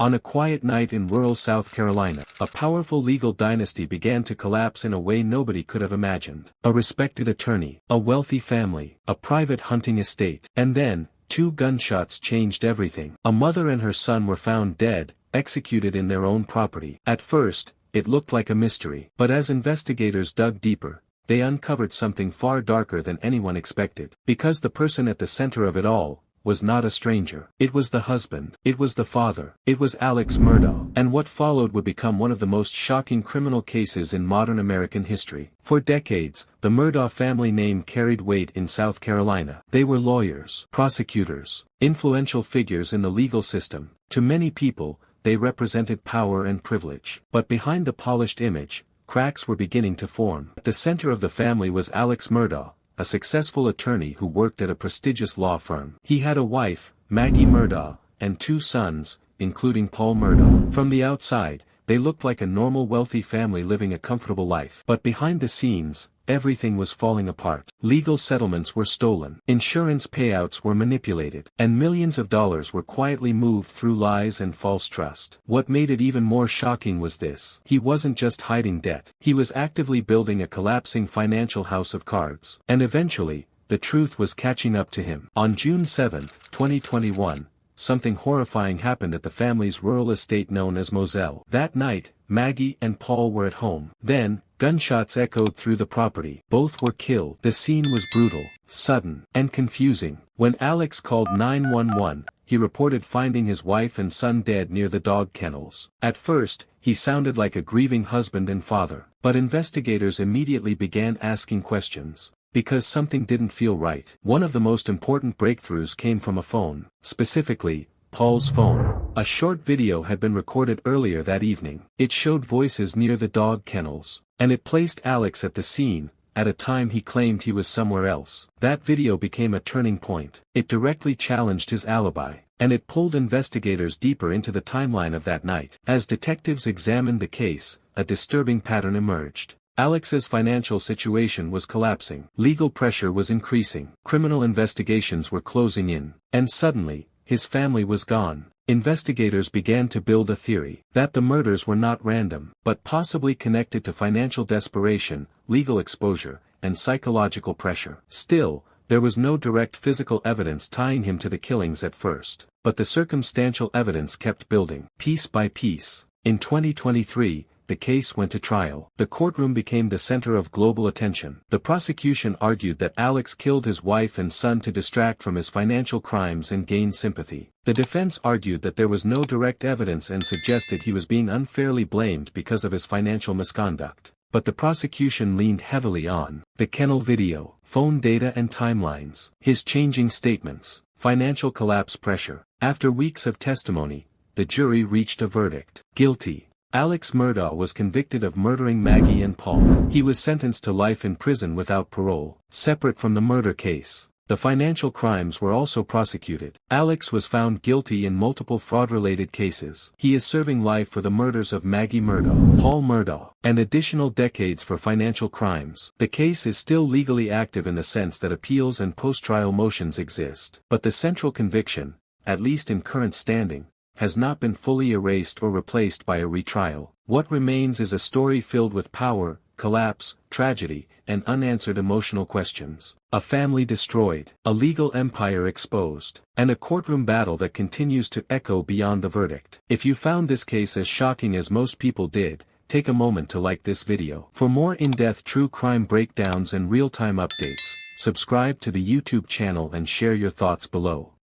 On a quiet night in rural South Carolina, a powerful legal dynasty began to collapse in a way nobody could have imagined. A respected attorney, a wealthy family, a private hunting estate, and then, two gunshots changed everything. A mother and her son were found dead, executed in their own property. At first, it looked like a mystery, but as investigators dug deeper, they uncovered something far darker than anyone expected. Because the person at the center of it all was not a stranger. It was the husband. It was the father. It was Alex Murdaugh. And what followed would become one of the most shocking criminal cases in modern American history. For decades, the Murdaugh family name carried weight in South Carolina. They were lawyers, prosecutors, influential figures in the legal system. To many people, they represented power and privilege. But behind the polished image, cracks were beginning to form. At the center of the family was Alex Murdaugh, a successful attorney who worked at a prestigious law firm. He had a wife, Maggie Murdaugh, and two sons, including Paul Murdaugh. From the outside, they looked like a normal wealthy family living a comfortable life. But behind the scenes, everything was falling apart. Legal settlements were stolen, insurance payouts were manipulated, and millions of dollars were quietly moved through lies and false trust. What made it even more shocking was this: he wasn't just hiding debt, he was actively building a collapsing financial house of cards. And eventually, the truth was catching up to him. On June 7, 2021, something horrifying happened at the family's rural estate known as Moselle. That night, Maggie and Paul were at home. Then, gunshots echoed through the property. Both were killed. The scene was brutal, sudden, and confusing. When Alex called 911, he reported finding his wife and son dead near the dog kennels. At first, he sounded like a grieving husband and father. But investigators immediately began asking questions, because something didn't feel right. One of the most important breakthroughs came from a phone, specifically, Paul's phone. A short video had been recorded earlier that evening. It showed voices near the dog kennels, and it placed Alex at the scene, at a time he claimed he was somewhere else. That video became a turning point. It directly challenged his alibi, and it pulled investigators deeper into the timeline of that night. As detectives examined the case, a disturbing pattern emerged. Alex's financial situation was collapsing. Legal pressure was increasing. Criminal investigations were closing in. And suddenly, his family was gone. Investigators began to build a theory that the murders were not random, but possibly connected to financial desperation, legal exposure, and psychological pressure. Still, there was no direct physical evidence tying him to the killings at first. But the circumstantial evidence kept building. Piece by piece. In 2023, the case went to trial. The courtroom became the center of global attention. The prosecution argued that Alex killed his wife and son to distract from his financial crimes and gain sympathy. The defense argued that there was no direct evidence and suggested he was being unfairly blamed because of his financial misconduct. But the prosecution leaned heavily on the kennel video, phone data and timelines, his changing statements, financial collapse pressure. After weeks of testimony, the jury reached a verdict: guilty. Alex Murdaugh was convicted of murdering Maggie and Paul. He was sentenced to life in prison without parole. Separate from the murder case, the financial crimes were also prosecuted. Alex was found guilty in multiple fraud-related cases. He is serving life for the murders of Maggie Murdaugh, Paul Murdaugh, and additional decades for financial crimes. The case is still legally active in the sense that appeals and post-trial motions exist. But the central conviction, at least in current standing, has not been fully erased or replaced by a retrial. What remains is a story filled with power, collapse, tragedy, and unanswered emotional questions. A family destroyed, a legal empire exposed, and a courtroom battle that continues to echo beyond the verdict. If you found this case as shocking as most people did, take a moment to like this video. For more in-depth true crime breakdowns and real-time updates, subscribe to the YouTube channel and share your thoughts below.